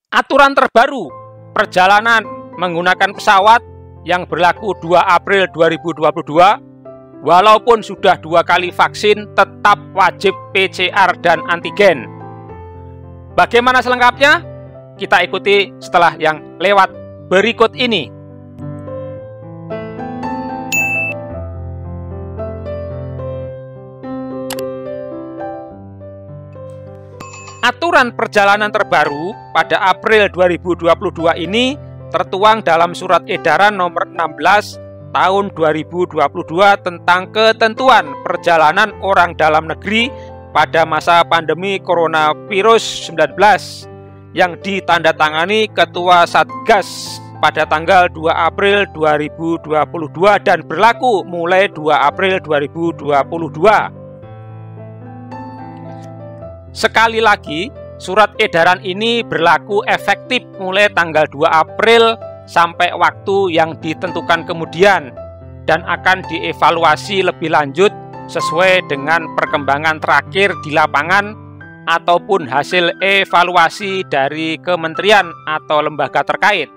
Aturan terbaru perjalanan menggunakan pesawat yang berlaku 2 April 2022, walaupun sudah 2 kali vaksin tetap wajib PCR dan antigen. Bagaimana selengkapnya? Kita ikuti setelah yang lewat berikut ini. Aturan perjalanan terbaru pada April 2022 ini tertuang dalam Surat Edaran Nomor 16 Tahun 2022 tentang ketentuan perjalanan orang dalam negeri pada masa pandemi coronavirus 19 yang ditandatangani Ketua Satgas pada tanggal 2 April 2022 dan berlaku mulai 2 April 2022. Sekali lagi, surat edaran ini berlaku efektif mulai tanggal 2 April sampai waktu yang ditentukan kemudian dan akan dievaluasi lebih lanjut sesuai dengan perkembangan terakhir di lapangan ataupun hasil evaluasi dari kementerian atau lembaga terkait.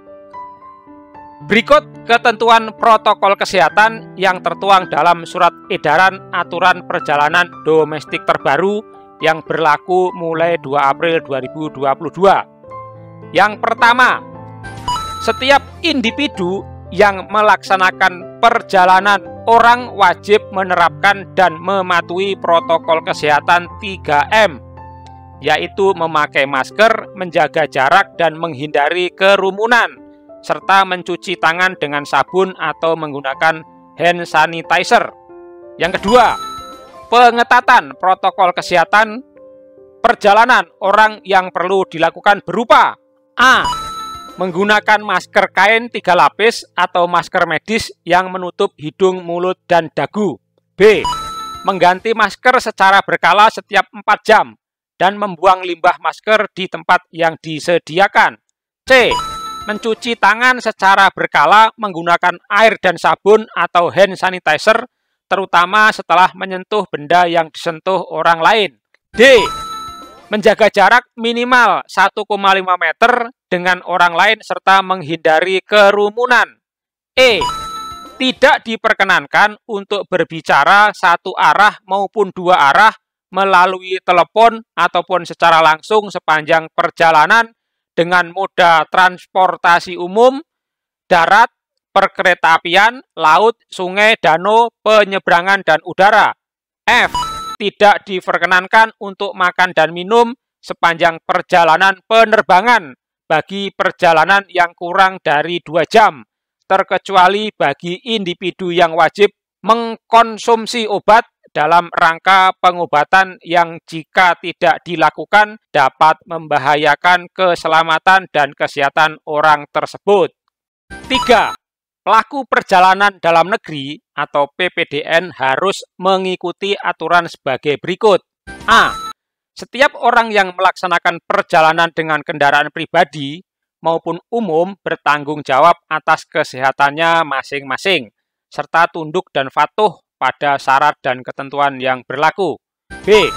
Berikut ketentuan protokol kesehatan yang tertuang dalam surat edaran aturan perjalanan domestik terbaru yang berlaku mulai 2 April 2022. Yang pertama, setiap individu yang melaksanakan perjalanan orang wajib menerapkan dan mematuhi protokol kesehatan 3M, yaitu memakai masker, menjaga jarak, dan menghindari kerumunan, serta mencuci tangan dengan sabun atau menggunakan hand sanitizer. Yang kedua, pengetatan protokol kesehatan perjalanan orang yang perlu dilakukan berupa A. Menggunakan masker kain 3 lapis atau masker medis yang menutup hidung, mulut, dan dagu. B. Mengganti masker secara berkala setiap 4 jam dan membuang limbah masker di tempat yang disediakan. C. Mencuci tangan secara berkala menggunakan air dan sabun atau hand sanitizer, terutama setelah menyentuh benda yang disentuh orang lain. D. Menjaga jarak minimal 1,5 meter dengan orang lain serta menghindari kerumunan. E. Tidak diperkenankan untuk berbicara satu arah maupun 2 arah melalui telepon ataupun secara langsung sepanjang perjalanan dengan moda transportasi umum, darat, perkeretaapian, laut, sungai, danau, penyeberangan, dan udara. F. Tidak diperkenankan untuk makan dan minum sepanjang perjalanan penerbangan bagi perjalanan yang kurang dari 2 jam, terkecuali bagi individu yang wajib mengkonsumsi obat dalam rangka pengobatan yang jika tidak dilakukan dapat membahayakan keselamatan dan kesehatan orang tersebut. 3. Pelaku perjalanan dalam negeri atau PPDN harus mengikuti aturan sebagai berikut. A. Setiap orang yang melaksanakan perjalanan dengan kendaraan pribadi maupun umum bertanggung jawab atas kesehatannya masing-masing, serta tunduk dan patuh pada syarat dan ketentuan yang berlaku. B.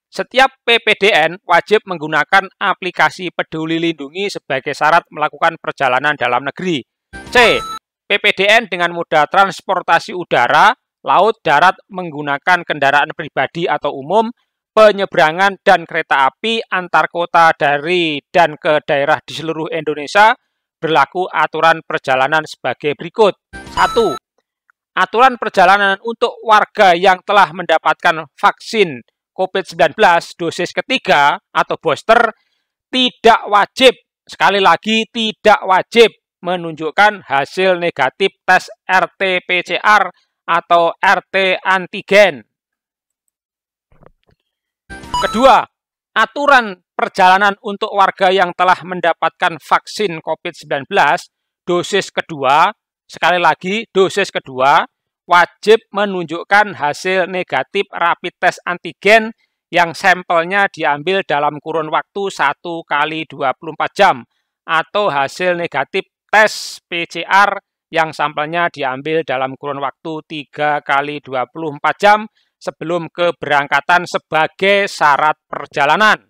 Setiap PPDN wajib menggunakan aplikasi Peduli Lindungi sebagai syarat melakukan perjalanan dalam negeri. C. PPDN dengan moda transportasi udara, laut, darat menggunakan kendaraan pribadi atau umum, penyeberangan dan kereta api antar kota dari dan ke daerah di seluruh Indonesia berlaku aturan perjalanan sebagai berikut. 1. Aturan perjalanan untuk warga yang telah mendapatkan vaksin COVID-19 dosis ketiga atau booster tidak wajib, sekali lagi tidak wajib, menunjukkan hasil negatif tes RT-PCR atau RT antigen. Kedua, aturan perjalanan untuk warga yang telah mendapatkan vaksin COVID-19 dosis kedua, sekali lagi dosis kedua, wajib menunjukkan hasil negatif rapid test antigen yang sampelnya diambil dalam kurun waktu 1 kali 24 jam atau hasil negatif tes PCR yang sampelnya diambil dalam kurun waktu 3 kali 24 jam sebelum keberangkatan sebagai syarat perjalanan.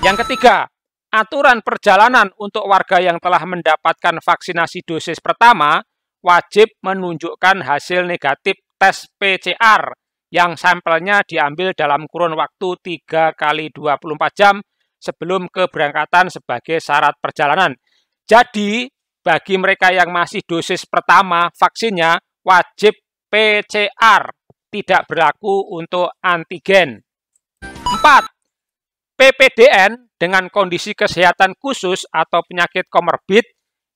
Yang ketiga, aturan perjalanan untuk warga yang telah mendapatkan vaksinasi dosis pertama wajib menunjukkan hasil negatif tes PCR yang sampelnya diambil dalam kurun waktu 3 kali 24 jam sebelum keberangkatan sebagai syarat perjalanan. Jadi, bagi mereka yang masih dosis pertama vaksinnya wajib PCR, tidak berlaku untuk antigen. 4. PPDN dengan kondisi kesehatan khusus atau penyakit komorbid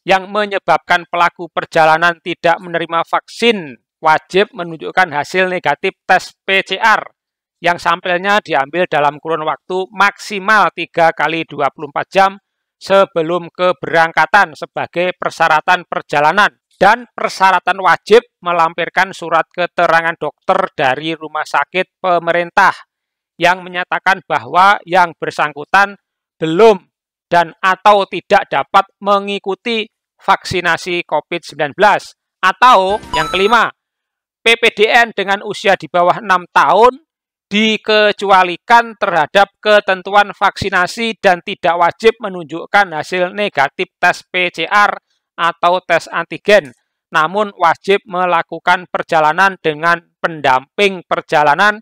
yang menyebabkan pelaku perjalanan tidak menerima vaksin wajib menunjukkan hasil negatif tes PCR yang sampelnya diambil dalam kurun waktu maksimal 3 kali 24 jam sebelum keberangkatan sebagai persyaratan perjalanan. Dan persyaratan wajib melampirkan surat keterangan dokter dari rumah sakit pemerintah yang menyatakan bahwa yang bersangkutan belum dan atau tidak dapat mengikuti vaksinasi COVID-19. Atau yang kelima, PPDN dengan usia di bawah 6 tahun dikecualikan terhadap ketentuan vaksinasi dan tidak wajib menunjukkan hasil negatif tes PCR atau tes antigen, namun wajib melakukan perjalanan dengan pendamping perjalanan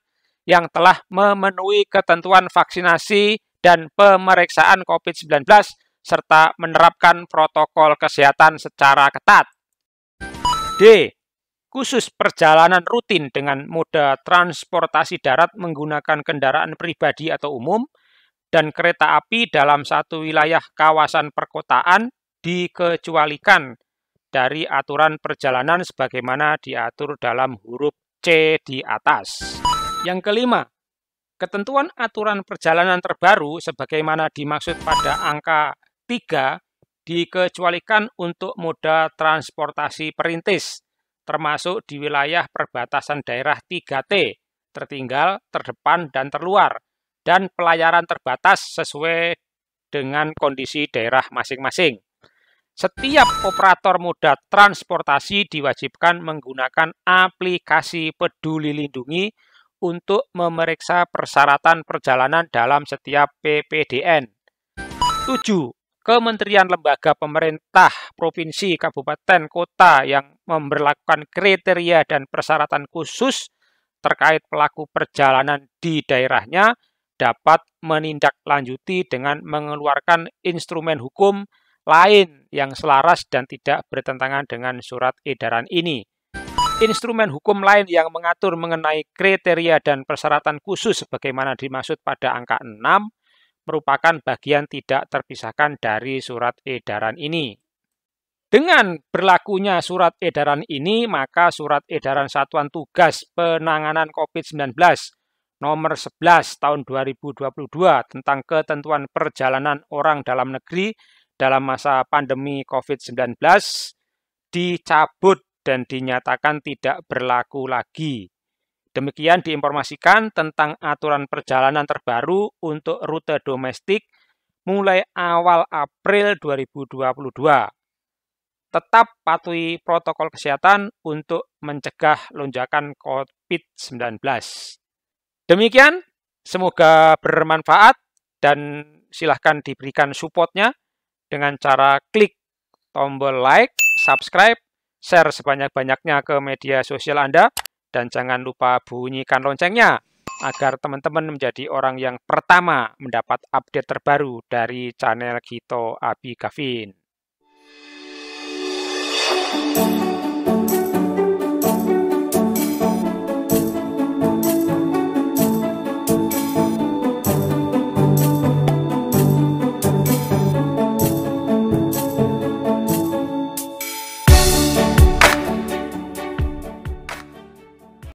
yang telah memenuhi ketentuan vaksinasi dan pemeriksaan COVID-19 serta menerapkan protokol kesehatan secara ketat. D. Khusus perjalanan rutin dengan moda transportasi darat menggunakan kendaraan pribadi atau umum dan kereta api dalam satu wilayah kawasan perkotaan dikecualikan dari aturan perjalanan sebagaimana diatur dalam huruf C di atas. Yang kelima, ketentuan aturan perjalanan terbaru sebagaimana dimaksud pada angka 3 dikecualikan untuk moda transportasi perintis, termasuk di wilayah perbatasan daerah 3T, tertinggal, terdepan, dan terluar, dan pelayaran terbatas sesuai dengan kondisi daerah masing-masing. Setiap operator moda transportasi diwajibkan menggunakan aplikasi Peduli Lindungi untuk memeriksa persyaratan perjalanan dalam setiap PPDN. 7. Kementerian lembaga pemerintah, provinsi, kabupaten, kota yang memberlakukan kriteria dan persyaratan khusus terkait pelaku perjalanan di daerahnya dapat menindaklanjuti dengan mengeluarkan instrumen hukum lain yang selaras dan tidak bertentangan dengan surat edaran ini. Instrumen hukum lain yang mengatur mengenai kriteria dan persyaratan khusus sebagaimana dimaksud pada angka 6 merupakan bagian tidak terpisahkan dari surat edaran ini. Dengan berlakunya surat edaran ini, maka surat edaran Satuan Tugas Penanganan COVID-19 nomor 11 tahun 2022 tentang ketentuan perjalanan orang dalam negeri dalam masa pandemi COVID-19 dicabut dan dinyatakan tidak berlaku lagi. Demikian diinformasikan tentang aturan perjalanan terbaru untuk rute domestik mulai awal April 2022. Tetap patuhi protokol kesehatan untuk mencegah lonjakan COVID-19. Demikian, semoga bermanfaat dan silahkan diberikan supportnya dengan cara klik tombol like, subscribe, share sebanyak-banyaknya ke media sosial Anda, dan jangan lupa bunyikan loncengnya agar teman-teman menjadi orang yang pertama mendapat update terbaru dari channel Gito Abi Gavin.